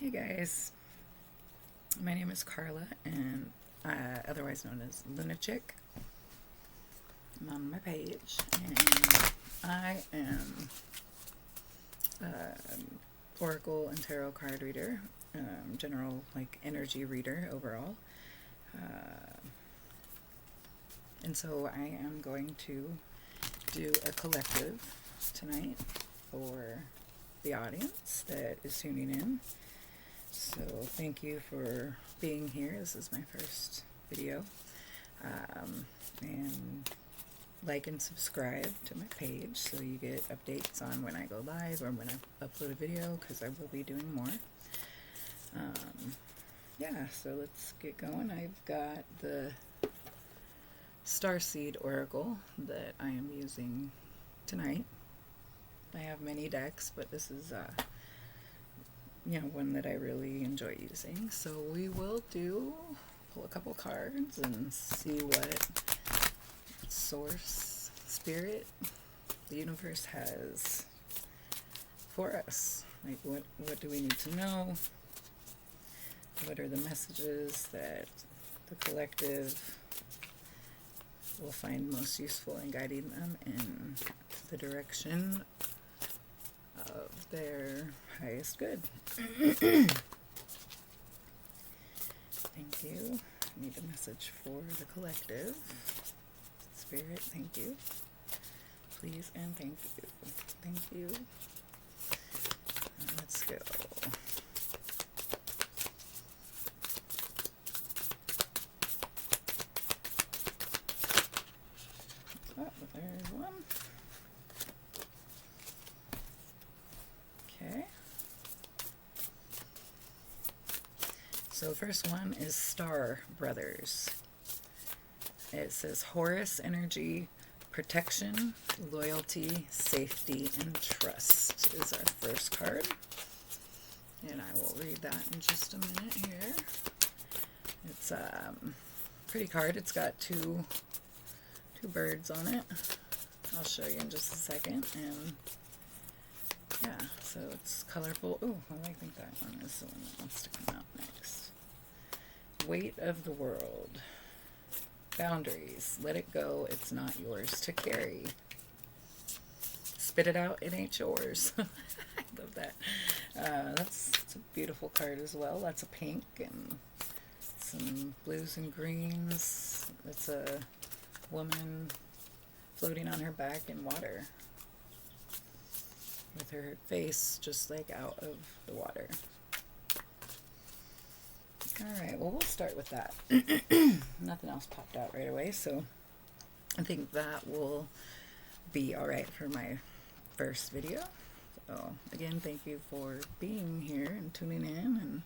Hey guys, my name is Carla, and otherwise known as Lunachick. I'm on my page, and I am Oracle and Tarot card reader, general energy reader overall. And so I am going to do a collective tonight for the audience that is tuning in. So thank you for being here. This is my first video. And like and subscribe to my page so you get updates on when I go live or when I upload a video, because I will be doing more. Yeah, so let's get going. I've got the Starseed Oracle that I am using tonight. I have many decks, but this is one that I really enjoy using. So we will pull a couple cards and see what source, spirit, the universe has for us. Like what do we need to know? What are the messages that the collective will find most useful in guiding them in the direction of their highest good? Thank you. I need a message for the collective. Spirit, thank you. Please and thank you. Thank you. Let's go. Oh, there's one. Okay. So the first one is Stars33ds. It says Horus energy, protection, loyalty, safety, and trust is our first card. And I will read that in just a minute here. It's a pretty card. It's got two birds on it. I'll show you in just a second. And yeah, so it's colorful. Oh, I think that one is the one that wants to come out next. Weight of the world. Boundaries. Let it go. It's not yours to carry. Spit it out. It ain't yours. I love that. That's a beautiful card as well. Lots of pink and some blues and greens. It's a woman floating on her back in water with her face just out of the water. Alright, well, we'll start with that. Nothing else popped out right away, so I think that will be alright for my first video. So, again, thank you for being here and tuning in, and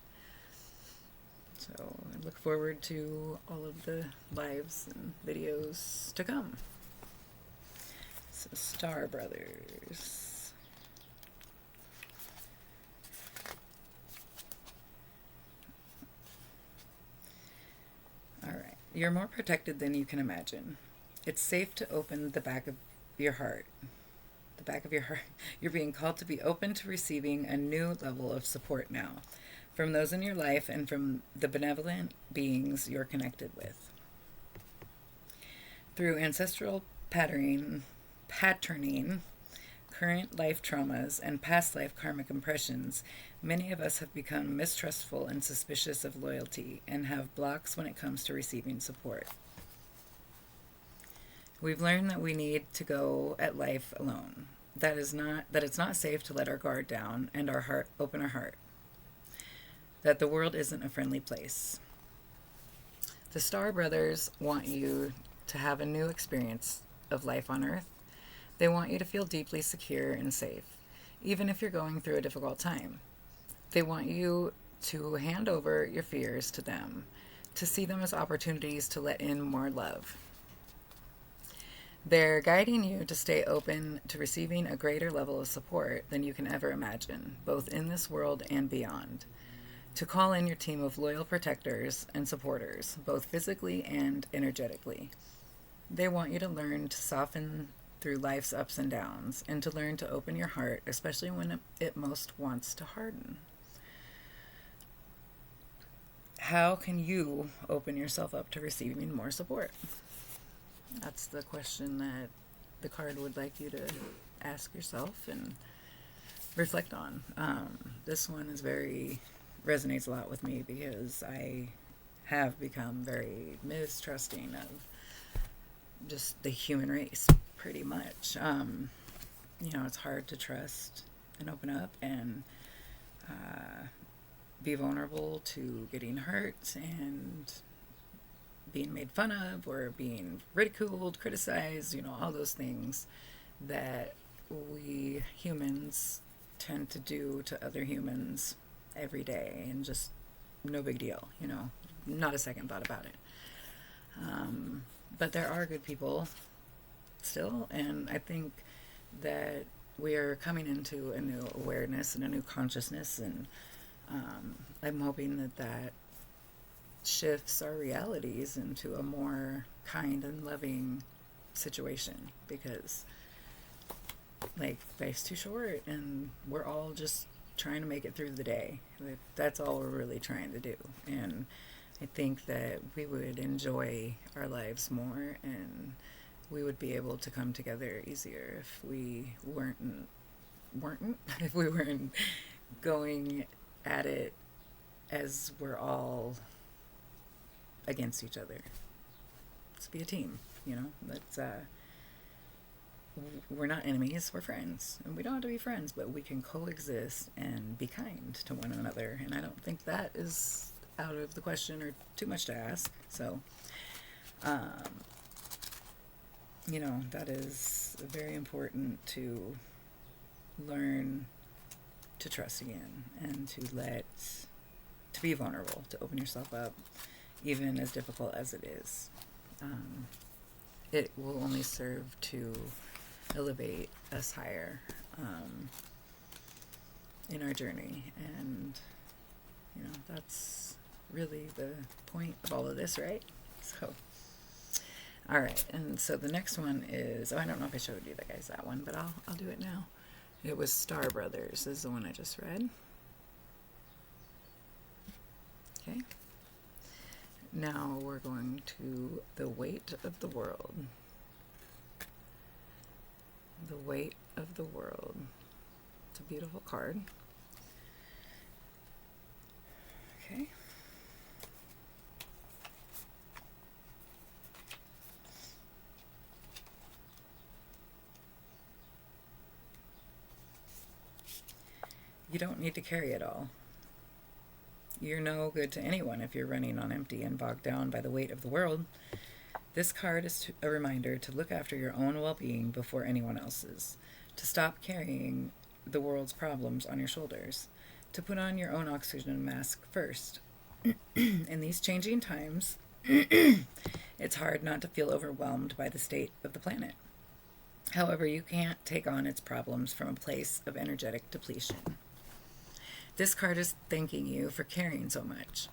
so I look forward to all of the lives and videos to come. So, Stars33ds. Alright, you're more protected than you can imagine. It's safe to open the back of your heart. The back of your heart. You're being called to be open to receiving a new level of support now, from those in your life and from the benevolent beings you're connected with. Through ancestral patterning, current life traumas, and past life karmic impressions, many of us have become mistrustful and suspicious of loyalty and have blocks when it comes to receiving support. We've learned that we need to go at life alone. That it's not safe to let our guard down and open our heart. That the world isn't a friendly place. The Stars33ds want you to have a new experience of life on Earth. They want you to feel deeply secure and safe, even if you're going through a difficult time. They want you to hand over your fears to them, to see them as opportunities to let in more love. They're guiding you to stay open to receiving a greater level of support than you can ever imagine, both in this world and beyond. To call in your team of loyal protectors and supporters, both physically and energetically. They want you to learn to soften through life's ups and downs, and to learn to open your heart, especially when it most wants to harden. how can you open yourself up to receiving more support? That's the question that the card would like you to ask yourself and reflect on. This one is resonates a lot with me because I have become very mistrusting of just the human race, pretty much. It's hard to trust and open up and be vulnerable to getting hurt and being made fun of or being ridiculed, criticized, all those things that we humans tend to do to other humans every day, and just no big deal, not a second thought about it. But there are good people still, and I think that we are coming into a new awareness and a new consciousness, and I'm hoping that shifts our realities into a more kind and loving situation, because life's too short and we're all just trying to make it through the day. That's all we're really trying to do, and I think that we would enjoy our lives more, and we would be able to come together easier if we weren't if we weren't going at it as we're all against each other. Let's be a team, Let's we're not enemies, we're friends, and we don't have to be friends, but we can coexist and be kind to one another, and I don't think that is out of the question or too much to ask. So that is very important to learn to trust again, and to be vulnerable, to open yourself up, even as difficult as it is. It will only serve to elevate us higher in our journey, and that's really the point of all of this, right? So, all right, and so the next one is, I don't know if I showed you guys that one, but I'll do it now. It was Star Brothers. This is the one I just read. Okay. Now we're going to the weight of the world. The weight of the world. It's a beautiful card. Okay. You don't need to carry it all. You're no good to anyone if you're running on empty and bogged down by the weight of the world. This card is a reminder to look after your own well-being before anyone else's, to stop carrying the world's problems on your shoulders, to put on your own oxygen mask first. In these changing times, it's hard not to feel overwhelmed by the state of the planet. However, you can't take on its problems from a place of energetic depletion. This card is thanking you for caring so much.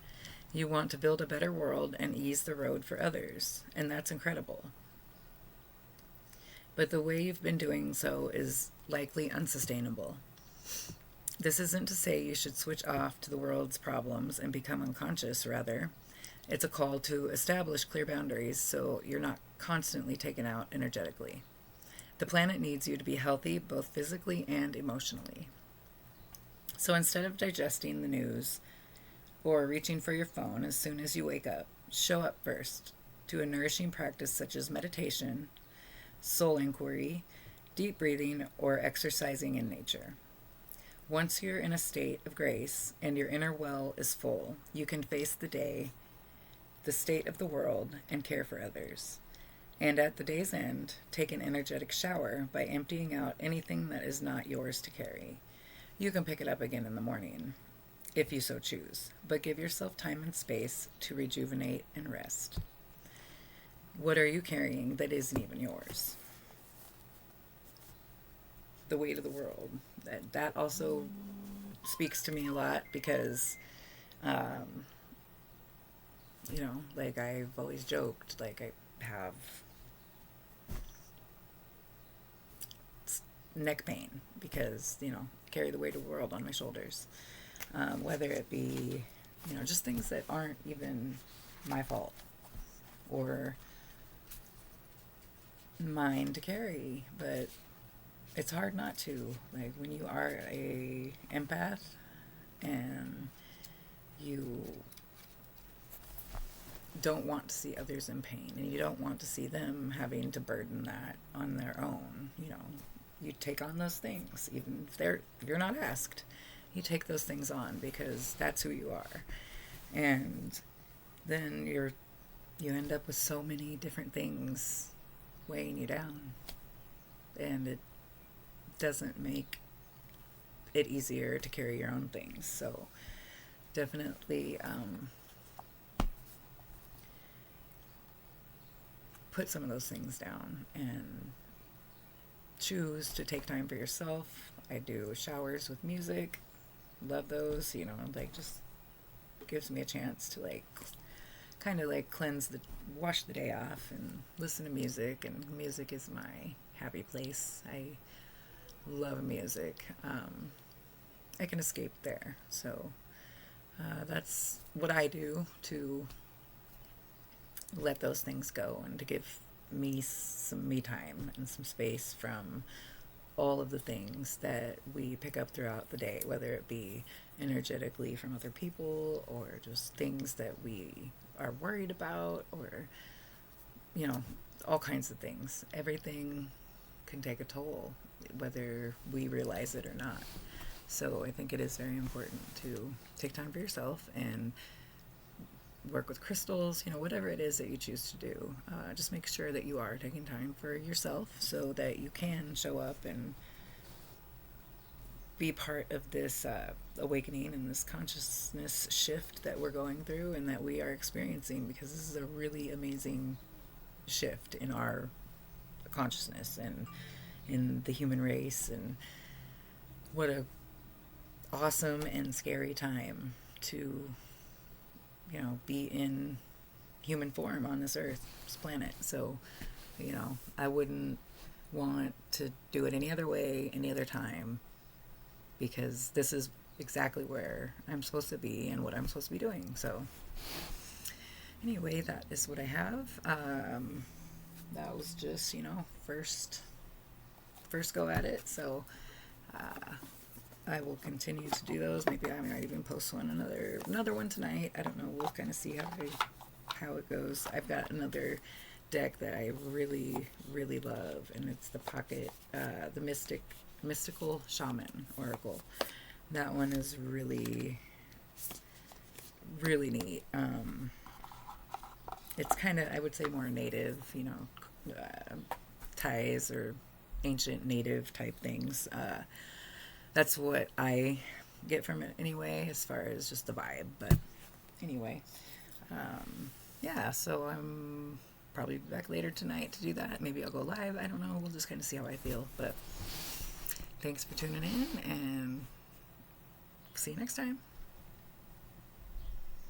You want to build a better world and ease the road for others, and that's incredible. But the way you've been doing so is likely unsustainable. This isn't to say you should switch off to the world's problems and become unconscious, rather. It's a call to establish clear boundaries so you're not constantly taken out energetically. The planet needs you to be healthy both physically and emotionally. So instead of digesting the news or reaching for your phone as soon as you wake up, show up first to a nourishing practice such as meditation, soul inquiry, deep breathing, or exercising in nature. Once you're in a state of grace and your inner well is full, you can face the day, the state of the world, and care for others. And at the day's end, take an energetic shower by emptying out anything that is not yours to carry. You can pick it up again in the morning, if you so choose, but give yourself time and space to rejuvenate and rest. What are you carrying that isn't even yours? The weight of the world. That also speaks to me a lot because, I've always joked, I have neck pain because, carry the weight of the world on my shoulders. Whether it be You know, just things that aren't even my fault or mine to carry, but it's hard not to. Like when you are a empath and you don't want to see others in pain and you don't want to see them having to burden that on their own, you know, you take on those things even if you're not asked. You take those things on because that's who you are. And then you end up with so many different things weighing you down, and it doesn't make it easier to carry your own things. So definitely put some of those things down and choose to take time for yourself. I do showers with music, love those, you know, like just gives me a chance to like kind of like wash the day off and listen to music, and music is my happy place. I love music. I can escape there. So that's what I do to let those things go and to give me some me time and some space from all of the things that we pick up throughout the day, whether it be energetically from other people or just things that we are worried about, or, you know, all kinds of things. Everything can take a toll, whether we realize it or not. So I think it is very important to take time for yourself and work with crystals, you know, whatever it is that you choose to do. Just make sure that you are taking time for yourself so that you can show up and be part of this awakening and this consciousness shift that we're going through and that we are experiencing, because this is a really amazing shift in our consciousness and in the human race. And what a awesome and scary time to, you know, be in human form on this earth, this planet. So, you know, I wouldn't want to do it any other way, any other time, because this is exactly where I'm supposed to be and what I'm supposed to be doing. So anyway, that is what I have. That was just, you know, first go at it. So I will continue to do those. Maybe I might even post another one tonight. I don't know. We'll kind of see how it goes. I've got another deck that I really, really love, and it's the Pocket, the Mystical Shaman Oracle. That one is really, really neat. It's kind of, I would say, more native, you know, ties or ancient native type things. That's what I get from it anyway, as far as just the vibe. But anyway, yeah, so I'm probably back later tonight to do that. Maybe I'll go live. I don't know. We'll just kind of see how I feel. But thanks for tuning in, and see you next time.